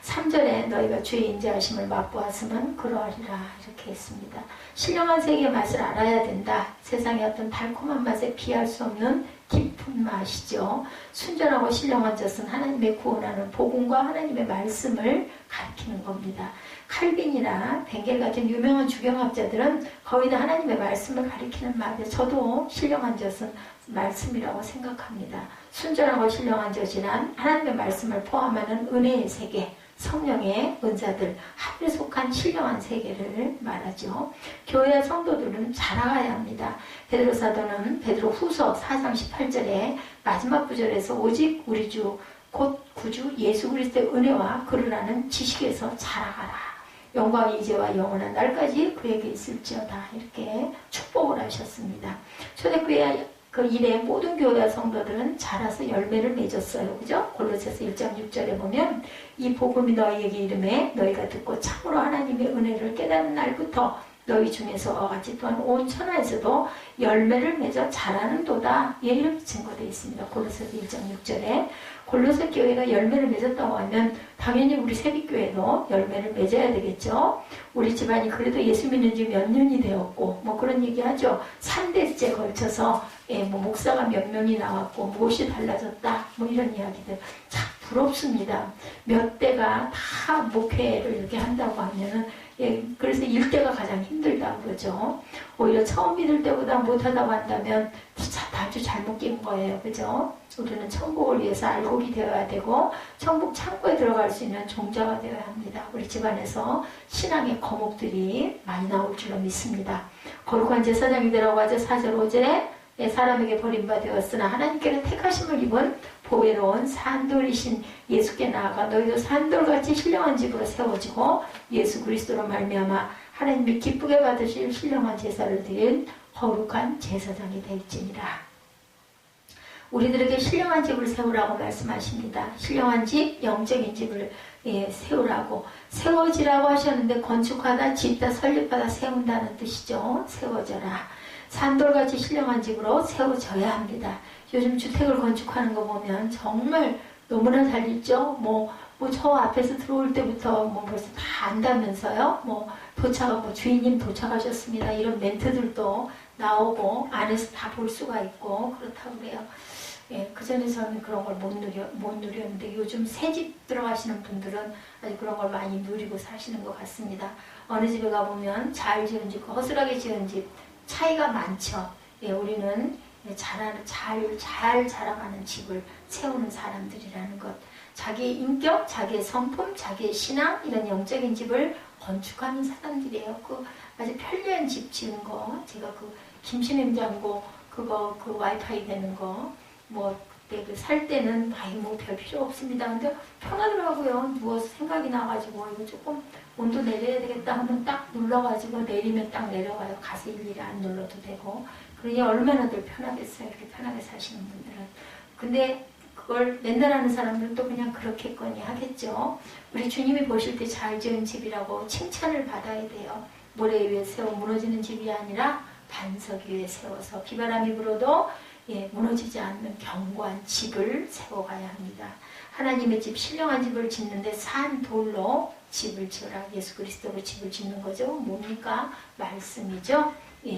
S1: 3절에 너희가 주의 인자하심을 맛보았으면 그러하리라 이렇게 했습니다. 신령한 세계의 맛을 알아야 된다. 세상의 어떤 달콤한 맛에 비할 수 없는 깊은 맛이죠. 순전하고 신령한 젖은 하나님의 구원하는 복음과 하나님의 말씀을 가리키는 겁니다. 칼빈이나 벵겔 같은 유명한 주경학자들은 거의 다 하나님의 말씀을 가리키는 말이에요. 저도 신령한 젖은 말씀이라고 생각합니다. 순전하고 신령한 젖이란 하나님의 말씀을 포함하는 은혜의 세계, 성령의 은사들, 하늘에 속한 신령한 세계를 말하죠. 교회와 성도들은 자라가야 합니다. 베드로 사도는 베드로 후서 4장 18절에 마지막 구절에서 오직 우리 주 곧 구주 예수 그리스도의 은혜와 그를 아는 지식에서 자라가라. 영광이 이제와 영원한 날까지 그에게 있을지어다. 이렇게 축복을 하셨습니다. 초대교회 그 이래 모든 교회와 성도들은 자라서 열매를 맺었어요. 그죠? 골로새서 1장 6절에 보면 이 복음이 너희에게 이름에 너희가 듣고 참으로 하나님의 은혜를 깨닫는 날부터 너희 중에서 같이 또한 온 천하에서도 열매를 맺어 자라는 도다. 이렇게 증거되어 있습니다. 골로새서 1장 6절에 골로새 교회가 열매를 맺었다고 하면 당연히 우리 세빛교회도 열매를 맺어야 되겠죠. 우리 집안이 그래도 예수 믿는 지 몇 년이 되었고 뭐 그런 얘기 하죠. 3대째 걸쳐서 뭐 목사가 몇 명이 나왔고 무엇이 달라졌다 뭐 이런 이야기들 참 부럽습니다. 몇 대가 다 목회를 이렇게 한다고 하면은 그래서 1대가 가장 힘들다고 그러죠. 오히려 처음 믿을 때보다 못하다고 한다면 아주 잘못 낀 거예요. 그죠? 우리는 천국을 위해서 알곡이 되어야 되고 천국 창고에 들어갈 수 있는 종자가 되어야 합니다. 우리 집안에서 신앙의 거목들이 많이 나올 줄로 믿습니다. 거룩한 제사장이 되라고 하죠. 4절 5절에 사람에게 버림받았으나 하나님께는 택하심을 입은 보배로운 산돌이신 예수께 나아가 너희도 산돌같이 신령한 집으로 세워지고 예수 그리스도로 말미암아 하나님이 기쁘게 받으실 신령한 제사를 드린 거룩한 제사장이 될지니라. 우리들에게 신령한 집을 세우라고 말씀하십니다. 신령한 집, 영적인 집을 세우라고 세워지라고 하셨는데 건축하다, 짓다, 설립하다, 세운다는 뜻이죠. 세워져라. 산돌같이 신령한 집으로 세워져야 합니다. 요즘 주택을 건축하는 거 보면 정말 너무나 잘 있죠. 뭐 저 앞에서 들어올 때부터 뭐 벌써 다 안다면서요. 뭐 주인님 도착하셨습니다. 이런 멘트들도 나오고 안에서 다 볼 수가 있고 그렇다고 그래요. 그전에 저는 그런 걸 못 누렸는데 요즘 새 집 들어가시는 분들은 아주 그런 걸 많이 누리고 사시는 것 같습니다. 어느 집에 가보면 잘 지은 집과 허술하게 지은 집 차이가 많죠. 우리는 잘 자라가는 집을 세우는 사람들이라는 것. 자기의 인격, 자기의 성품, 자기의 신앙 이런 영적인 집을 건축하는 사람들이에요. 아주 편리한 집 지은 거 제가 김치냉장고 그 와이파이 되는 거 그때 살 때는 별 필요 없습니다. 근데 편하더라고요. 누워서 생각이 나가지고 이거 조금 온도 내려야 되겠다 하면 딱 눌러가지고 내리면 딱 내려와요. 가서 일일이 안 눌러도 되고 그러니 얼마나들 편하겠어요. 이렇게 편하게 사시는 분들은. 근데 그걸 맨날 하는 사람들은 또 그냥 그렇겠거니 하겠죠. 우리 주님이 보실 때 잘 지은 집이라고 칭찬을 받아야 돼요. 모래 위에 세워 무너지는 집이 아니라 반석 위에 세워서 비바람이 불어도 무너지지 않는 견고한 집을 세워가야 합니다. 하나님의 집, 신령한 집을 짓는데 산 돌로 집을 지어라. 예수 그리스도로 집을 짓는 거죠. 뭡니까? 말씀이죠.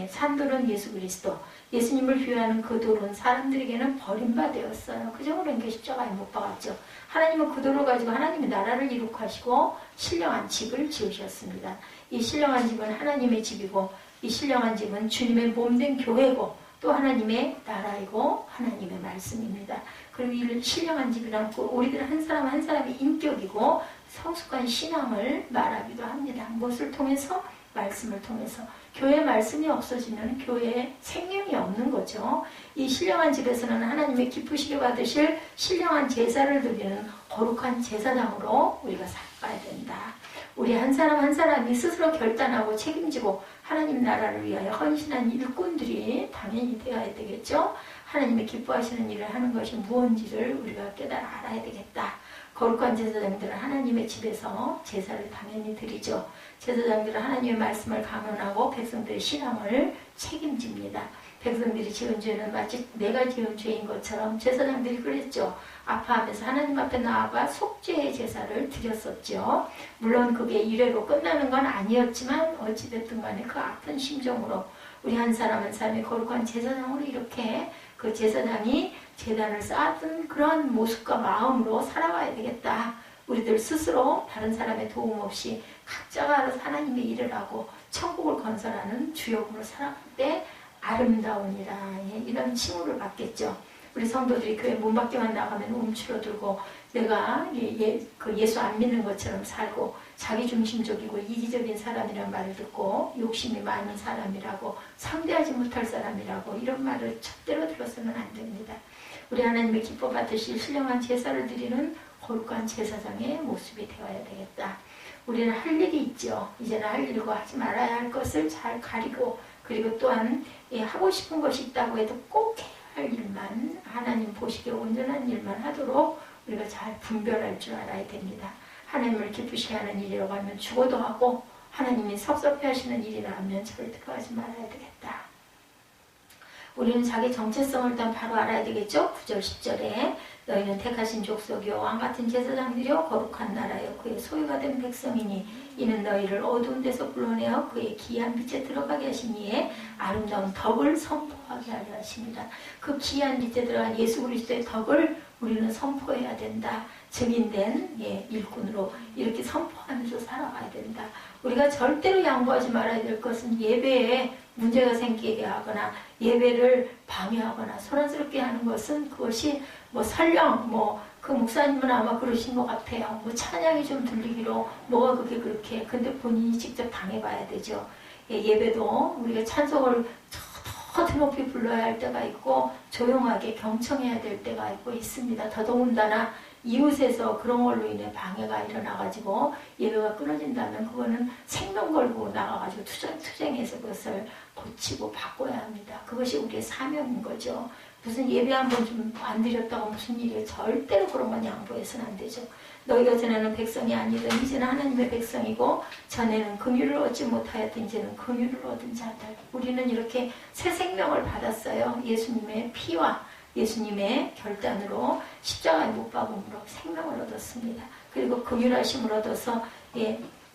S1: 산돌은 예수 그리스도. 예수님을 비유하는 그 돌은 사람들에게는 버림받았어요. 그저 그런 게 십자가에 못 박았죠. 하나님은 그 돌을 가지고 하나님의 나라를 이룩하시고 신령한 집을 지으셨습니다. 이 신령한 집은 하나님의 집이고 이 신령한 집은 주님의 몸된 교회고 또 하나님의 나라이고 하나님의 말씀입니다. 그리고 이 신령한 집이란 우리들 한 사람 한 사람의 인격이고 성숙한 신앙을 말하기도 합니다. 무엇을 통해서? 말씀을 통해서. 교회의 말씀이 없어지면 교회에 생명이 없는 거죠. 이 신령한 집에서는 하나님의 기쁘시게 받으실 신령한 제사를 드리는 거룩한 제사장으로 우리가 살아가야 된다. 우리 한 사람 한 사람이 스스로 결단하고 책임지고 하나님 나라를 위하여 헌신한 일꾼들이 당연히 되어야 되겠죠. 하나님의 기뻐하시는 일을 하는 것이 무엇인지를 우리가 깨달아 알아야 되겠다. 거룩한 제사장들은 하나님의 집에서 제사를 당연히 드리죠. 제사장들은 하나님의 말씀을 강론하고 백성들의 신앙을 책임집니다. 백성들이 지은 죄는 마치 내가 지은 죄인 것처럼 제사장들이 그랬죠. 아파하면서 하나님 앞에 나아가 속죄의 제사를 드렸었죠. 물론 그게 일회로 끝나는 건 아니었지만 어찌됐든 간에 그 아픈 심정으로 우리 한 사람 한 사람이 거룩한 제사장으로 이렇게 그 제사장이 제단을 쌓았던 그런 모습과 마음으로 살아가야 되겠다. 우리들 스스로 다른 사람의 도움 없이 각자가 알아서 하나님의 일을 하고 천국을 건설하는 주역으로 살아갈 때 아름다우니라 이런 칭호를 받겠죠. 우리 성도들이 교회 문 밖에만 나가면 움츠러들고 내가 예수 안 믿는 것처럼 살고 자기중심적이고 이기적인 사람이란 말을 듣고 욕심이 많은 사람이라고 상대하지 못할 사람이라고 이런 말을 절대로 들어서는 안 됩니다. 우리 하나님의 기뻐 받으실 신령한 제사를 드리는 거룩한 제사장의 모습이 되어야 되겠다. 우리는 할 일이 있죠. 이제는 할 일과 하지 말아야 할 것을 잘 가리고 그리고 또한 하고 싶은 것이 있다고 해도 꼭 해야 할 일만 하나님 보시기에 온전한 일만 하도록 우리가 잘 분별할 줄 알아야 됩니다. 하나님을 기쁘시게 하는 일이라고 하면 죽어도 하고 하나님이 섭섭해 하시는 일이라 하면 절대로 하지 말아야 되겠다. 우리는 자기 정체성을 일단 바로 알아야 되겠죠. 9절 10절에 너희는 택하신 족속이요 왕같은 제사장들이요 거룩한 나라요 그의 소유가 된 백성이니 이는 너희를 어두운 데서 불러내어 그의 귀한 빛에 들어가게 하신 이에 아름다운 덕을 선포하게 하려 하십니다. 그 귀한 빛에 들어간 예수 그리스도의 덕을 우리는 선포해야 된다. 증인된 일꾼으로 이렇게 선포하면서 살아가야 된다. 우리가 절대로 양보하지 말아야 될 것은 예배에 문제가 생기게 하거나 예배를 방해하거나 소란스럽게 하는 것은 그것이 설령 그 목사님은 아마 그러신 것 같아요. 찬양이 좀 들리기로 뭐가 그게 그렇게 근데 본인이 직접 당해봐야 되죠. 예배도 우리가 찬송을 더 높이 불러야 할 때가 있고 조용하게 경청해야 될 때가 있고 있습니다. 더더군다나 이웃에서 그런 걸로 인해 방해가 일어나가지고 예배가 끊어진다면 그거는 생명 걸고 나가가지고 투쟁해서 그것을 고치고 바꿔야 합니다. 그것이 우리의 사명인 거죠. 무슨 예배 한 번 좀 안 드렸다고 무슨 일이에요. 절대로 그런 건 양보해서는 안 되죠. 너희가 전에는 백성이 아니던 이제는 하나님의 백성이고 전에는 긍휼을 얻지 못하였던 이제는 긍휼을 얻은 자들. 우리는 이렇게 새 생명을 받았어요. 예수님의 피와 예수님의 결단으로 십자가에 못 박음으로 생명을 얻었습니다. 그리고 긍휼하심을 얻어서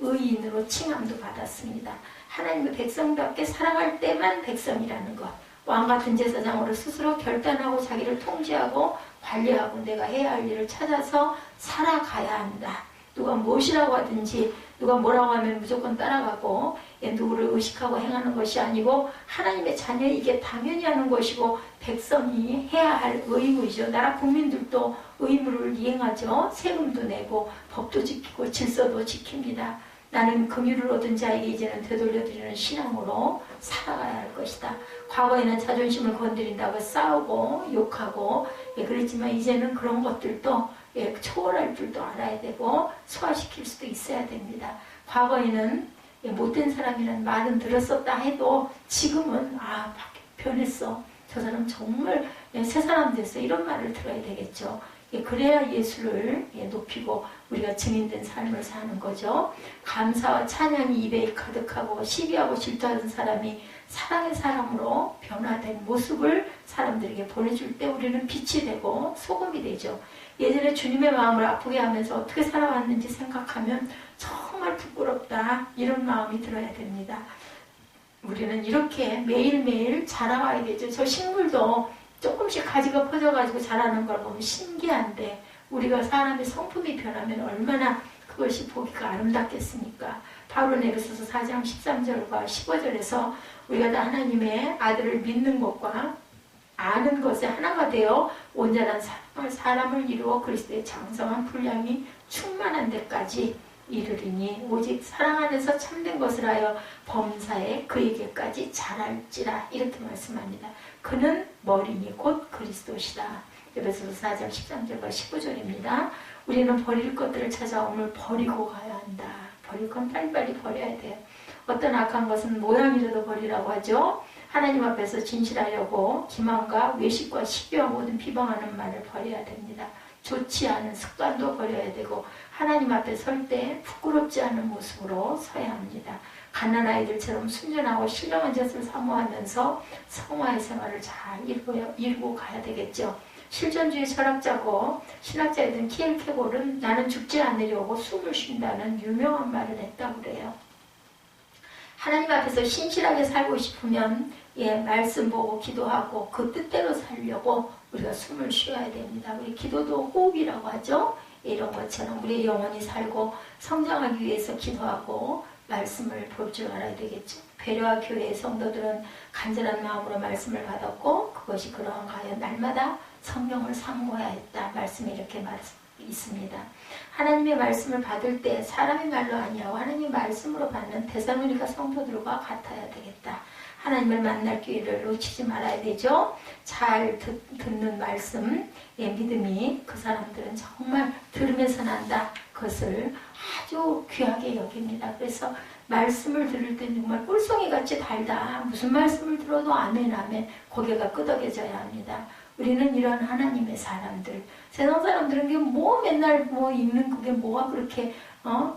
S1: 의인으로 칭함도 받았습니다. 하나님의 백성답게 살아갈 때만 백성이라는 것. 왕같은 제사장으로 스스로 결단하고 자기를 통제하고 관리하고 내가 해야 할 일을 찾아서 살아가야 한다. 누가 무엇이라고 하든지 누가 뭐라고 하면 무조건 따라가고 누구를 의식하고 행하는 것이 아니고 하나님의 자녀이게 당연히 하는 것이고 백성이 해야 할 의무이죠. 나라 국민들도 의무를 이행하죠. 세금도 내고 법도 지키고 질서도 지킵니다. 나는 긍휼을 얻은 자에게 이제는 되돌려드리는 신앙으로 살아가야 할 것이다. 과거에는 자존심을 건드린다고 싸우고 욕하고 그랬지만 이제는 그런 것들도 초월할 줄도 알아야 되고 소화시킬 수도 있어야 됩니다. 과거에는 못된 사람이라는 말은 들었었다 해도 지금은 변했어. 저 사람 정말 새 사람 됐어. 이런 말을 들어야 되겠죠. 그래야 예수를 높이고 우리가 증인된 삶을 사는 거죠. 감사와 찬양이 입에 가득하고 시기하고 질투하는 사람이 사랑의 사람으로 변화된 모습을 사람들에게 보내줄 때 우리는 빛이 되고 소금이 되죠. 예전에 주님의 마음을 아프게 하면서 어떻게 살아왔는지 생각하면 정말 부끄럽다, 이런 마음이 들어야 됩니다. 우리는 이렇게 매일매일 자라와야 되죠. 저 식물도 조금씩 가지가 퍼져가지고 자라는 걸 보면 신기한데 우리가 사람의 성품이 변하면 얼마나 그것이 보기가 아름답겠습니까? 바울은 에베소서 4장 13절과 15절에서 우리가 다 하나님의 아들을 믿는 것과 아는 것에 하나가 되어 온전한 사람을 이루어 그리스도의 장성한 분량이 충만한 데까지 이르리니 오직 사랑 안에서 참된 것을 하여 범사에 그에게까지 자랄지라, 이렇게 말씀합니다. 그는 머리니 곧 그리스도시다. 에베소서 4장 13절과 19절입니다. 우리는 버릴 것들을 찾아 오늘 버리고 가야 한다. 버릴 건 빨리빨리 버려야 돼요. 어떤 악한 것은 모양이라도 버리라고 하죠. 하나님 앞에서 진실하려고 기만과 외식과 시기와 모든 비방하는 말을 버려야 됩니다. 좋지 않은 습관도 버려야 되고 하나님 앞에 설 때 부끄럽지 않은 모습으로 서야 합니다. 갓난아이들처럼 순전하고 신령한 젖을 사모하면서 성화의 생활을 잘 이루고 가야 되겠죠. 실존주의 철학자고 신학자이던 키엘케골은 나는 죽지 않으려고 숨을 쉰다는 유명한 말을 했다고 그래요. 하나님 앞에서 신실하게 살고 싶으면 말씀 보고 기도하고 그 뜻대로 살려고 우리가 숨을 쉬어야 됩니다. 우리 기도도 호흡이라고 하죠. 이런 것처럼 우리 영혼이 살고 성장하기 위해서 기도하고 말씀을 볼 줄 알아야 되겠죠. 배려와 교회의 성도들은 간절한 마음으로 말씀을 받았고 그것이 그러한 가요 날마다 성경을 상고해야 했다. 말씀이 이렇게 있습니다. 하나님의 말씀을 받을 때 사람의 말로 아니하고 하나님의 말씀으로 받는 데살로니가 성도들과 같아야 되겠다. 하나님을 만날 기회를 놓치지 말아야 되죠. 잘 듣는 말씀, 믿음이 그 사람들은 정말 들으면서 난다. 그것을 아주 귀하게 여깁니다. 그래서 말씀을 들을 때 정말 꿀송이같이 달다. 무슨 말씀을 들어도 아멘 아멘 고개가 끄덕여져야 합니다. 우리는 이런 하나님의 사람들, 세상 사람들은 맨날 읽는 그게 뭐가 그렇게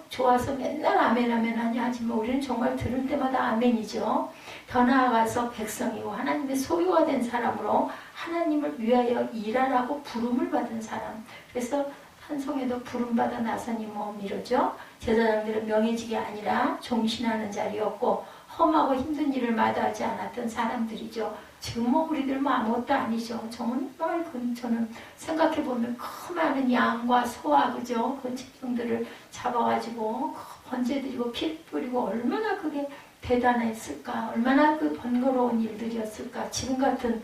S1: 좋아서 맨날 아멘 아멘 하냐 하지만 우리는 정말 들을 때마다 아멘이죠. 더 나아가서 백성이고 하나님의 소유가 된 사람으로 하나님을 위하여 일하라고 부름을 받은 사람. 그래서 찬송에도 부름받아 나서니 이러죠. 제사장들은 명예직이 아니라 종신하는 자리였고 험하고 힘든 일을 마다하지 않았던 사람들이죠. 지금 우리들 아무것도 아니죠. 정말 저는 생각해보면 그 많은 양과 소와 그죠? 그 짐승들을 잡아가지고 번제드리고 피 뿌리고 얼마나 그게 대단했을까? 얼마나 그 번거로운 일들이었을까? 지금 같은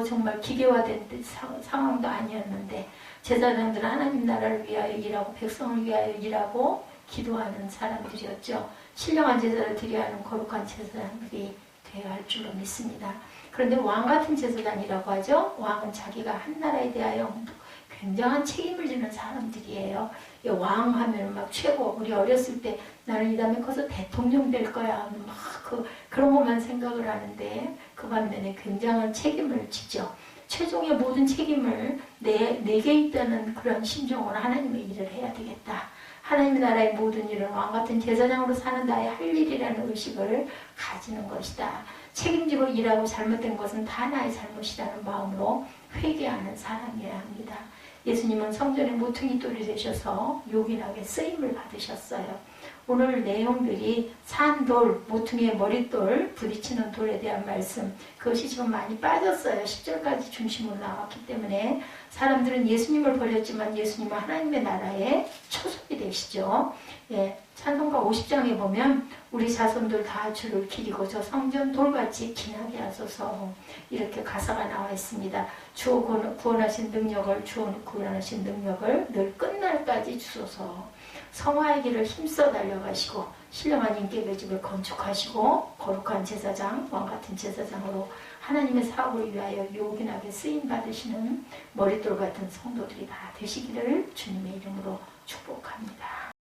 S1: 정말 기계화된 상황도 아니었는데 제사장들은 하나님 나라를 위하여 일하고 백성을 위하여 일하고 기도하는 사람들이었죠. 신령한 제사를 드려야 하는 거룩한 제사장들이 되어야 할 줄로 믿습니다. 그런데 왕 같은 제사장이라고 하죠. 왕은 자기가 한 나라에 대하여 굉장한 책임을 지는 사람들이에요. 왕 하면 최고. 우리 어렸을 때 나는 이 다음에 커서 대통령 될 거야. 그런 것만 생각을 하는데 그 반면에 굉장한 책임을 지죠. 최종의 모든 책임을 내게 있다는 그런 심정으로 하나님의 일을 해야 되겠다. 하나님의 나라의 모든 일은 왕 같은 제사장으로 사는 나의 할 일이라는 의식을 가지는 것이다. 책임지고 일하고 잘못된 것은 다 나의 잘못이라는 마음으로 회개하는 사람이어야 합니다. 예수님은 성전의 모퉁이 돌이 되셔서 요긴하게 쓰임을 받으셨어요. 오늘 내용들이 산돌, 모퉁이의 머릿돌, 부딪히는 돌에 대한 말씀, 그것이 지금 많이 빠졌어요. 10절까지 중심으로 나왔기 때문에 사람들은 예수님을 버렸지만 예수님은 하나님의 나라의 초석이 되시죠. 찬송가 50장에 보면 우리 자손들 다 주를 기리고 저 성전 돌같이 기나게 하소서, 이렇게 가사가 나와 있습니다. 주 구원하신 능력을 늘 끝날까지 주소서. 성화의 길을 힘써 달려가시고 신령한 인격의 집을 건축하시고 거룩한 제사장, 왕같은 제사장으로 하나님의 사업을 위하여 요긴하게 쓰임받으시는 머릿돌 같은 성도들이 다 되시기를 주님의 이름으로 축복합니다.